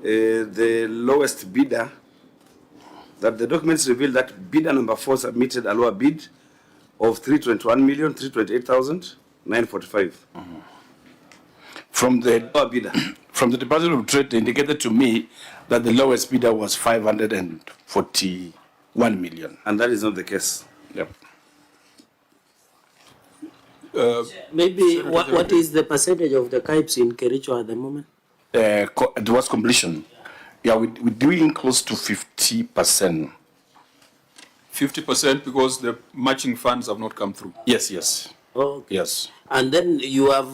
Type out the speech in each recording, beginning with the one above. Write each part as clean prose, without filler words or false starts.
the lowest bidder, that the documents reveal that bidder number 4 submitted a lower bid of 328,945. From the Lower bidder. From the Department of Trade, they indicated to me that the lowest bidder was 541 million. And that is not the case. Yep. Maybe what is the percentage of the KIPES in Kericho at the moment? Towards completion, yeah, we're doing close to 50%. 50% because the matching funds have not come through. Yes, yes. Okay. Yes. And then you have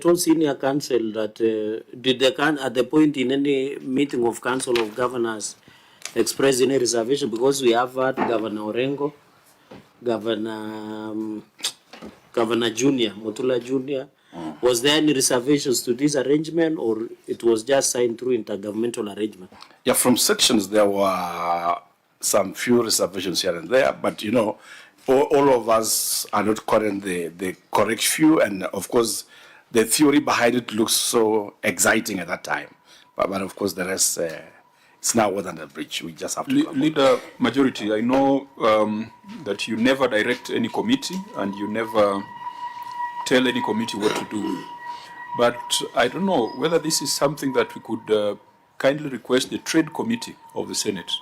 told senior council that did the at the point in any meeting of council of governors express any reservation, because we have had Governor Orengo, Governor Junior, Mutula Junior. Was there any reservations to this arrangement, or it was just signed through intergovernmental arrangement? Yeah, from sections there were some few reservations here and there, but you know, all of us are not current the correct view, and of course, the theory behind it looks so exciting at that time. But of course, the rest, it's now more than a bridge. We just have to. Leader Majority, I know that you never direct any committee and you never tell any committee what to do. But I don't know whether this is something that we could kindly request the Trade Committee of the Senate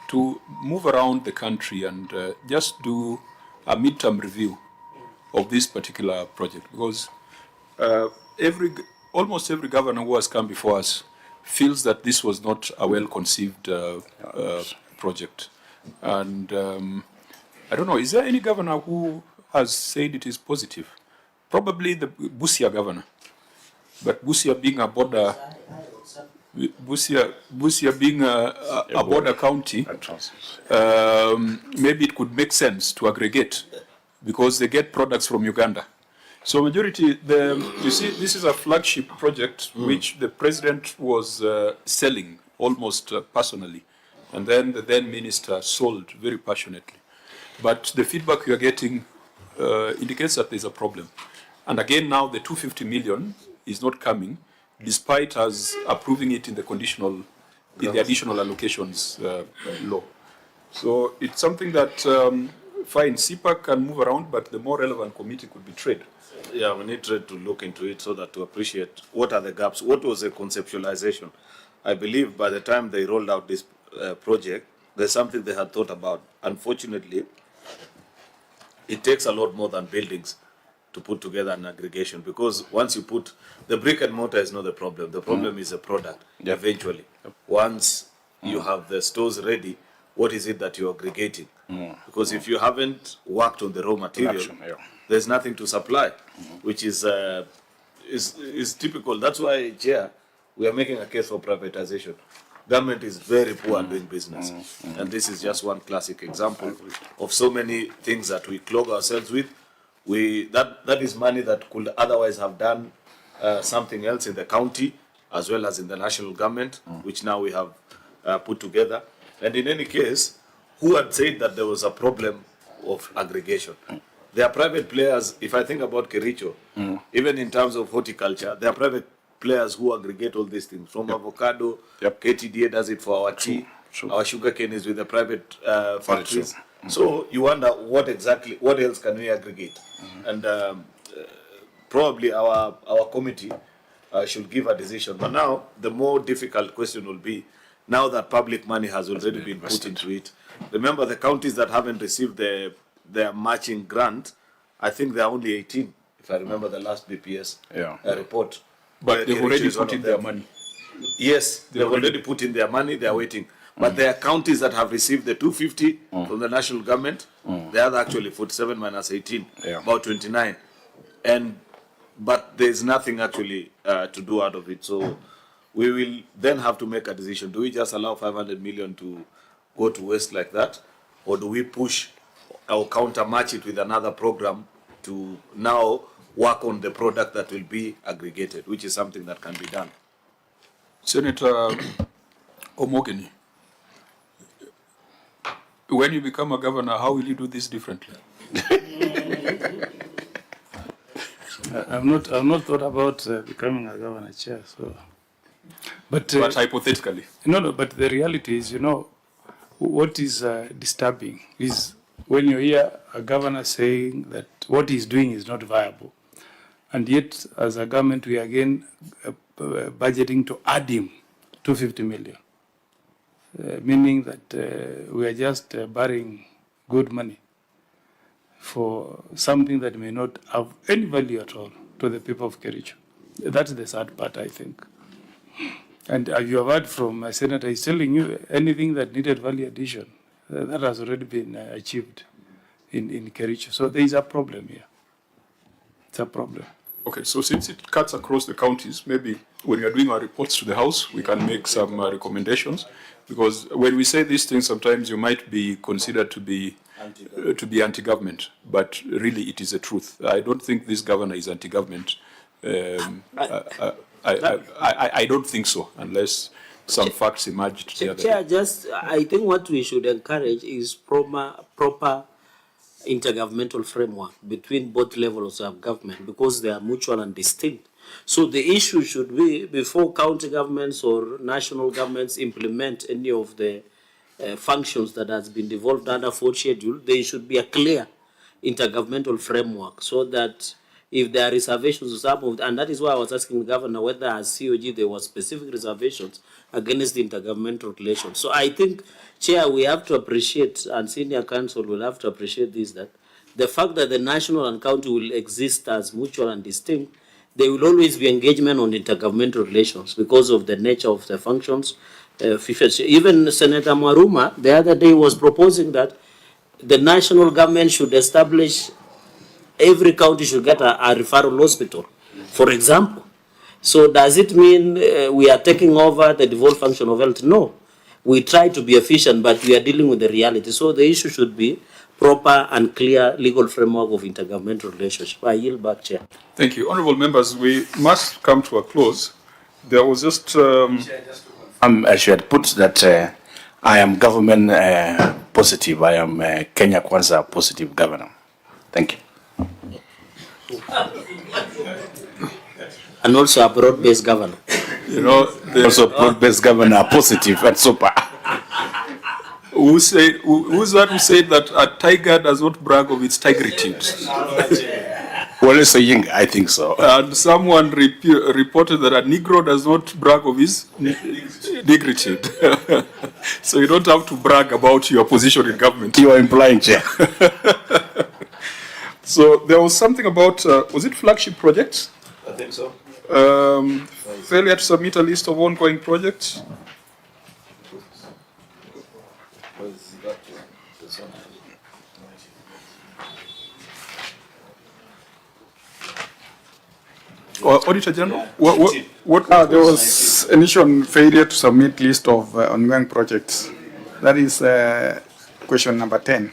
to move around the country and just do a midterm review of this particular project, because almost every governor who has come before us feels that this was not a well-conceived project. And I don't know, is there any governor who has said it is positive? Probably the Busia governor. But Busia being a border, Busia being a border county, maybe it could make sense to aggregate, because they get products from Uganda. So majority, you see, this is a flagship project which the president was selling almost personally, and then the then minister sold very passionately. But the feedback we are getting indicates that there's a problem. And again, now the 250 million is not coming, despite us approving it in the conditional, in the additional allocations law. So it's something that, fine, CPAC can move around, but the more relevant committee could be Trade. Yeah, we need Trade to look into it so that to appreciate what are the gaps, what was the conceptualization. I believe by the time they rolled out this project, there's something they had thought about. Unfortunately, it takes a lot more than buildings to put together an aggregation, because once you put, the brick and mortar is not the problem. The problem is the product, eventually. Once you have the stores ready, what is it that you're aggregating? Because if you haven't worked on the raw material, there's nothing to supply, which is typical. That's why, Chair, we are making a case for privatization. Government is very poor at doing business. And this is just one classic example of so many things that we clog ourselves with. That is money that could otherwise have done something else in the county as well as in the national government, which now we have put together. And in any case, who had said that there was a problem of aggregation? There are private players. If I think about Kericho, even in terms of horticulture, there are private players who aggregate all these things. From avocado, KTDA does it for our tea. Our sugarcane is with the private factories. So you wonder what else can we aggregate? And probably our committee should give a decision. But now the more difficult question will be, now that public money has already been put into it. Remember, the counties that haven't received their matching grant, I think there are only 18, if I remember the last BPS report. But they've already put in their money. Yes, they've already put in their money, they are waiting. But there are counties that have received the 250 from the national government. The other actually 47 minus 18, about 29. But there's nothing actually to do out of it. So we will then have to make a decision. Do we just allow 500 million to go to waste like that? Or do we push or counter-match it with another program to now work on the product that will be aggregated, which is something that can be done? Senator Omogeni, when you become a governor, how will you do this differently? I've not thought about becoming a governor, Chair. So But hypothetically. no, but the reality is, what is disturbing is when you hear a governor saying that what he's doing is not viable. And yet, as a government, we are again budgeting to add him 250 million, meaning that we are just borrowing good money for something that may not have any value at all to the people of Kericho. That's the sad part, I think. And you have heard from a senator, he's telling you anything that needed value addition, that has already been achieved in Kericho. So there is a problem here. It's a problem. Okay, so since it cuts across the counties, maybe when we are doing our reports to the House, we can make some recommendations. Because when we say these things, sometimes you might be considered to be anti-government, but really it is the truth. I don't think this governor is anti-government. I don't think so, unless some facts emerged the other day. I think what we should encourage is proper intergovernmental framework between both levels of government, because they are mutual and distinct. So the issue should be, before county governments or national governments implement any of the functions that has been devolved under fourth schedule, there should be a clear intergovernmental framework, so that if there are reservations to some of, and that is why I was asking the governor whether as COG there were specific reservations against the intergovernmental relations. So I think, Chair, we have to appreciate, and Senior Council will have to appreciate this, that the fact that the national and county will exist as mutual and distinct, there will always be engagement on intergovernmental relations because of the nature of the functions. Even Senator Maruma the other day was proposing that the national government should establish, every county should get a referral hospital, for example. So does it mean we are taking over the devolved function of health? No. We try to be efficient, but we are dealing with the reality. So the issue should be proper and clear legal framework of intergovernmental relationship. I yield back, Chair. Thank you. Honourable members, we must come to a close. There was just... I should put that I am government positive. I am Kenya Kwanza positive governor. Thank you. And also a broad-based governor. Also broad-based governor positive and super. Who's that who said that a tiger does not brag of its tigritude? Well, saying, I think so. And someone reported that a Negro does not brag of his negritude. So you don't have to brag about your position in government. You are implying, Chair. So there was something about, was it flagship projects? I think so. Failure to submit a list of ongoing projects. Auditor-General, there was initial failure to submit list of ongoing projects. That is question number 10.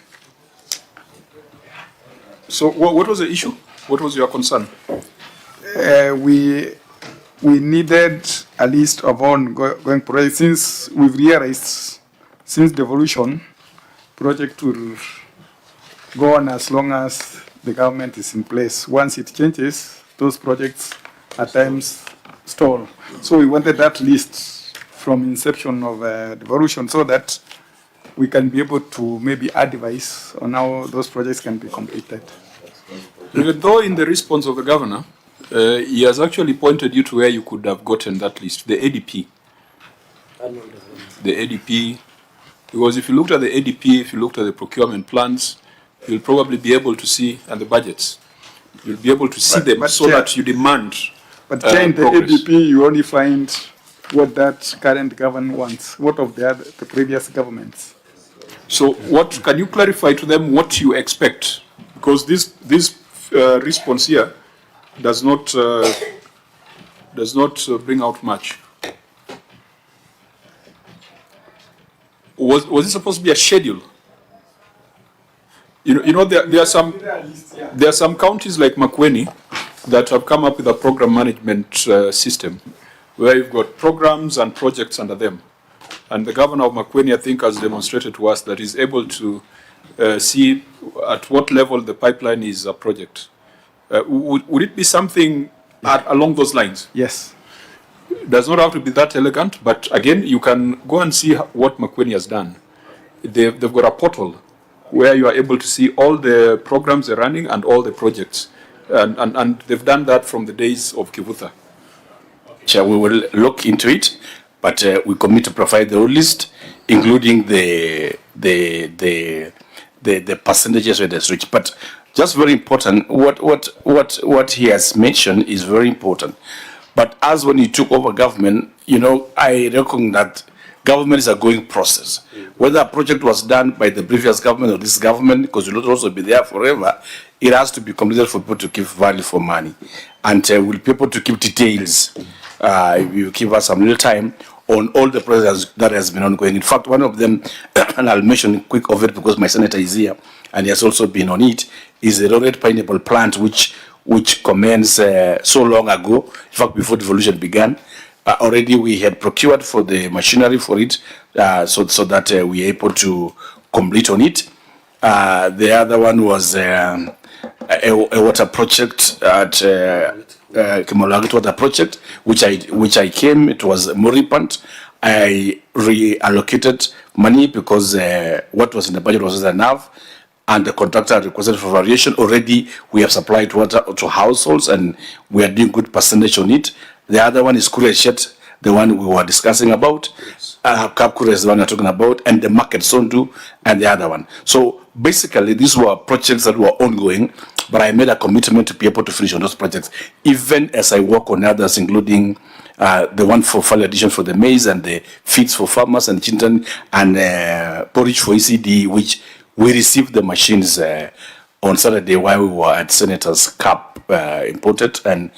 So what was the issue? What was your concern? We needed a list of ongoing projects, since we've realized since devolution, project will go on as long as the government is in place. Once it changes, those projects at times stall. So we wanted that list from inception of devolution, so that we can be able to maybe advise on how those projects can be completed. Even though in the response of the governor, he has actually pointed you to where you could have gotten that list, the ADP. The ADP, because if you looked at the ADP, if you looked at the procurement plans, you'll probably be able to see, and the budgets, you'll be able to see them so that you demand But in the ADP, you only find what that current government wants. What of the previous governments? So what, can you clarify to them what you expect? Because this response here does not bring out much. Was it supposed to be a schedule? There are some counties like Makueni that have come up with a program management system where you've got programs and projects under them. And the governor of Makueni, I think, has demonstrated to us that he's able to see at what level the pipeline is a project. Would it be something along those lines? Yes. does not have to be that elegant, but again, you can go and see what Makueni has done. They've got a portal where you are able to see all the programs they're running and all the projects. And they've done that from the days of Kivutha. Chair, we will look into it, but we commit to provide the whole list, including the percentages where there's reached. But just very important, what he has mentioned is very important. But as when he took over government, you know, I reckon that government is a going process. Whether a project was done by the previous government or this government, because it will not also be there forever, it has to be completed for people to give value for money. And will people to keep details, if you give us some little time, on all the projects that has been ongoing. In fact, one of them, and I'll mention quick of it because my senator is here, and he has also been on it, is the Red Pineapple plant, which commenced so long ago, in fact, before devolution began. Already we had procured for the machinery for it, so that we are able to complete on it. The other one was a water project at Kimolagit water project, which I came. It was moribund. I reallocated money because what was in the budget wasn't enough, and the contractor requested for variation. Already we have supplied water to households, and we are doing good percentage on it. The other one is Kureshet, the one we were discussing about. Kapkure is the one we're talking about, and the market Sondu, and the other one. So basically, these were projects that were ongoing, but I made a commitment to be able to finish on those projects, even as I work on others, including the one for value addition for the maize and the feeds for farmers and children, and porridge for ECD, which we received the machines on Saturday while we were at Senator's Cup imported. And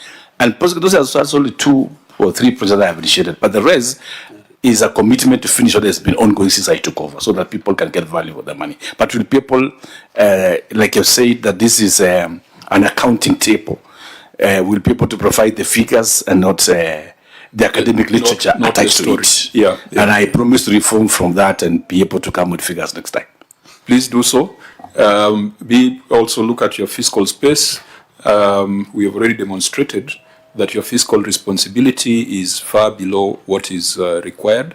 those are only 2 or 3 projects that I have initiated, but the rest is a commitment to finish what has been ongoing since I took over, so that people can get value for their money. But with people, like you said, that this is an accounting table, will be able to provide the figures and not the academic literature not attached to it. Yeah. And I promise to reform from that and be able to come with figures next time. Please do so. Also look at your fiscal space. We have already demonstrated that your fiscal responsibility is far below what is required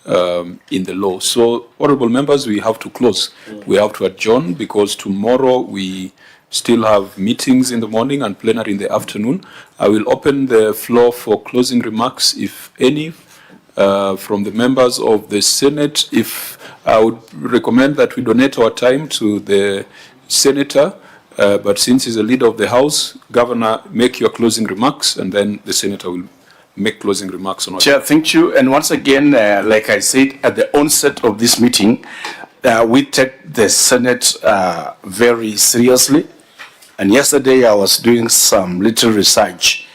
in the law. So, honorable members, we have to close. We have to adjourn because tomorrow we still have meetings in the morning and plenary in the afternoon. I will open the floor for closing remarks, if any, from the members of the Senate. If I would recommend that we donate our time to the senator, but since he's the leader of the House, Governor, make your closing remarks, and then the senator will make closing remarks on our Chair, thank you. And once again, like I said at the onset of this meeting, we take the Senate very seriously. And yesterday I was doing some little research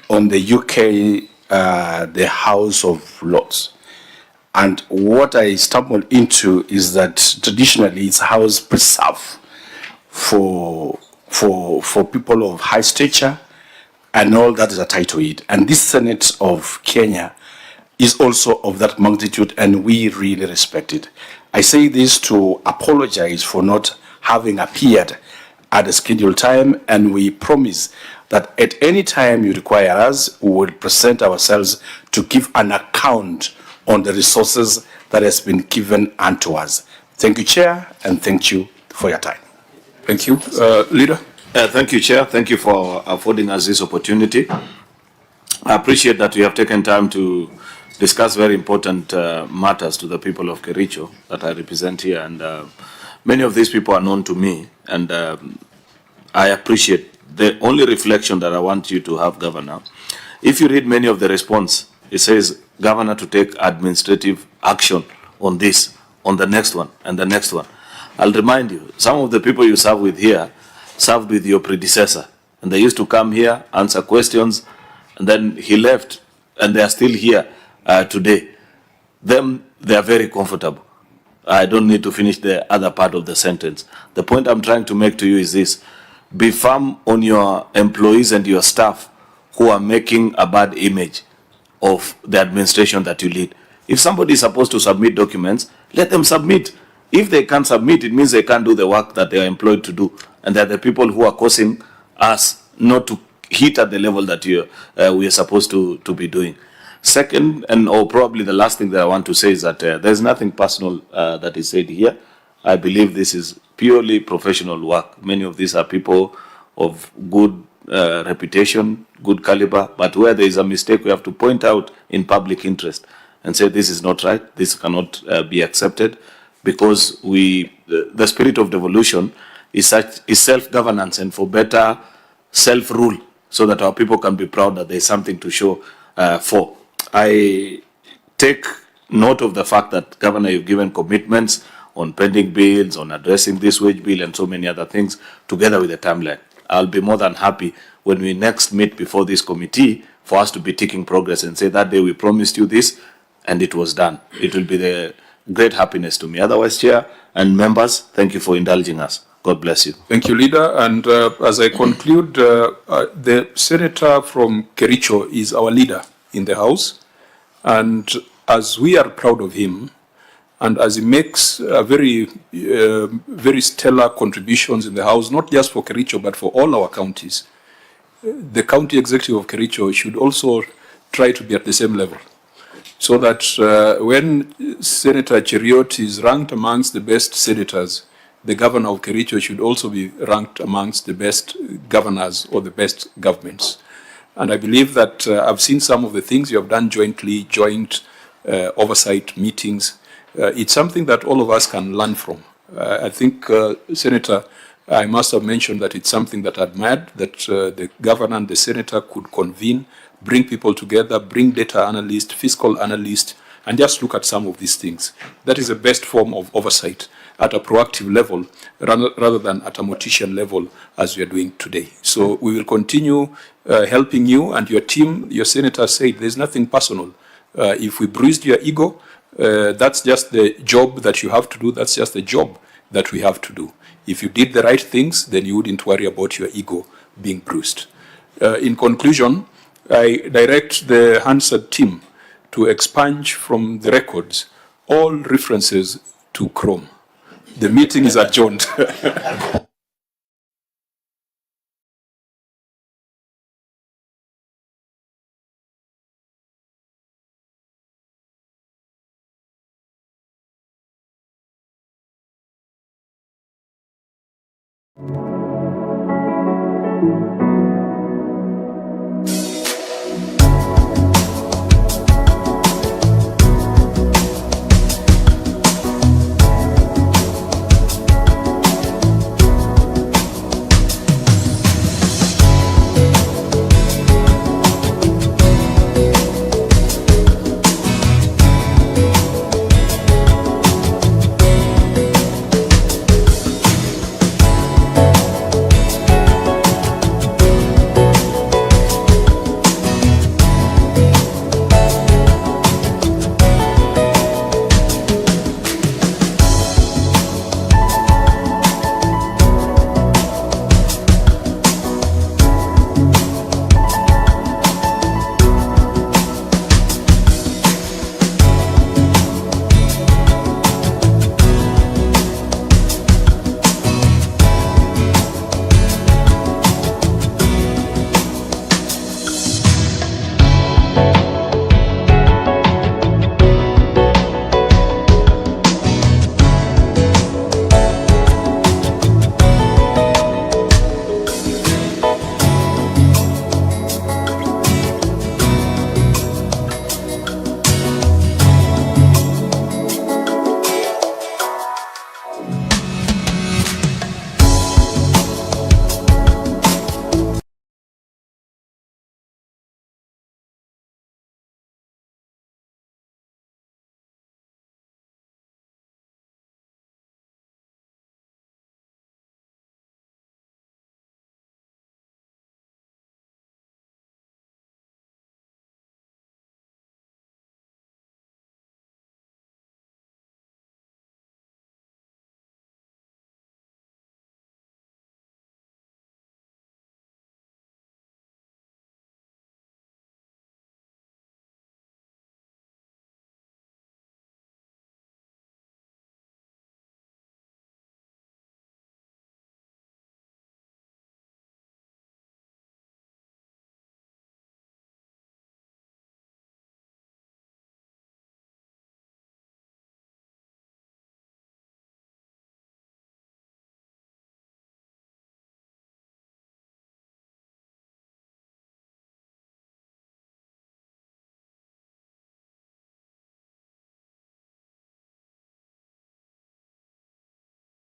on the UK, the House of Lords. And what I stumbled into is that traditionally it's a house preserved for people of high stature and all that is attached to it. And this Senate of Kenya is also of that magnitude, and we really respect it. I say this to apologize for not having appeared at the scheduled time, and we promise that at any time you require us, we will present ourselves to give an account on the resources that has been given unto us. Thank you, Chair, and thank you for your time. Thank you. Leader? Thank you, Chair. Thank you for affording us this opportunity. I appreciate that you have taken time to discuss very important matters to the people of Kericho that I represent here. And many of these people are known to me, and I appreciate. The only reflection that I want you to have, Governor, if you read many of the response, it says, Governor, to take administrative action on this, on the next one, and the next one. I'll remind you, some of the people you serve with here served with your predecessor, and they used to come here, answer questions, and then he left, and they are still here today. Them, they are very comfortable. I don't need to finish the other part of the sentence. The point I'm trying to make to you is this: be firm on your employees and your staff who are making a bad image of the administration that you lead. If somebody is supposed to submit documents, let them submit. If they can't submit, it means they can't do the work that they are employed to do. And they're the people who are causing us not to hit at the level that we are supposed to be doing. Second, or probably the last thing that I want to say is that there's nothing personal that is said here. I believe this is purely professional work. Many of these are people of good reputation, good caliber, but where there is a mistake, we have to point out in public interest and say this is not right, this cannot be accepted, because the spirit of devolution is self-governance and for better self-rule, so that our people can be proud that there is something to show for. I take note of the fact that, Governor, you've given commitments on pending bills, on addressing this wage bill and so many other things, together with the timeline. I'll be more than happy when we next meet before this committee for us to be taking progress and say that day we promised you this and it was done. It will be the great happiness to me. Otherwise, Chair and members, thank you for indulging us. God bless you. Thank you, Leader. And as I conclude, the Senator from Kericho is our leader in the House. And as we are proud of him, and as he makes very stellar contributions in the House, not just for Kericho, but for all our counties, the county executive of Kericho should also try to be at the same level. So that when Senator Cheriot is ranked amongst the best senators, the governor of Kericho should also be ranked amongst the best governors or the best governments. And I believe that I've seen some of the things you have done jointly, joint oversight meetings. It's something that all of us can learn from. I think, Senator, I must have mentioned that it's something that I admired, that the governor and the senator could convene, bring people together, bring data analysts, fiscal analysts, and just look at some of these things. That is the best form of oversight at a proactive level rather than at a mortician level as we are doing today. So we will continue helping you and your team. Your senator said there's nothing personal. If we bruised your ego, that's just the job that you have to do. That's just the job that we have to do. If you did the right things, then you wouldn't worry about your ego being bruised. In conclusion, I direct the Hansard team to expunge from the records all references to Chrome. The meeting is adjourned.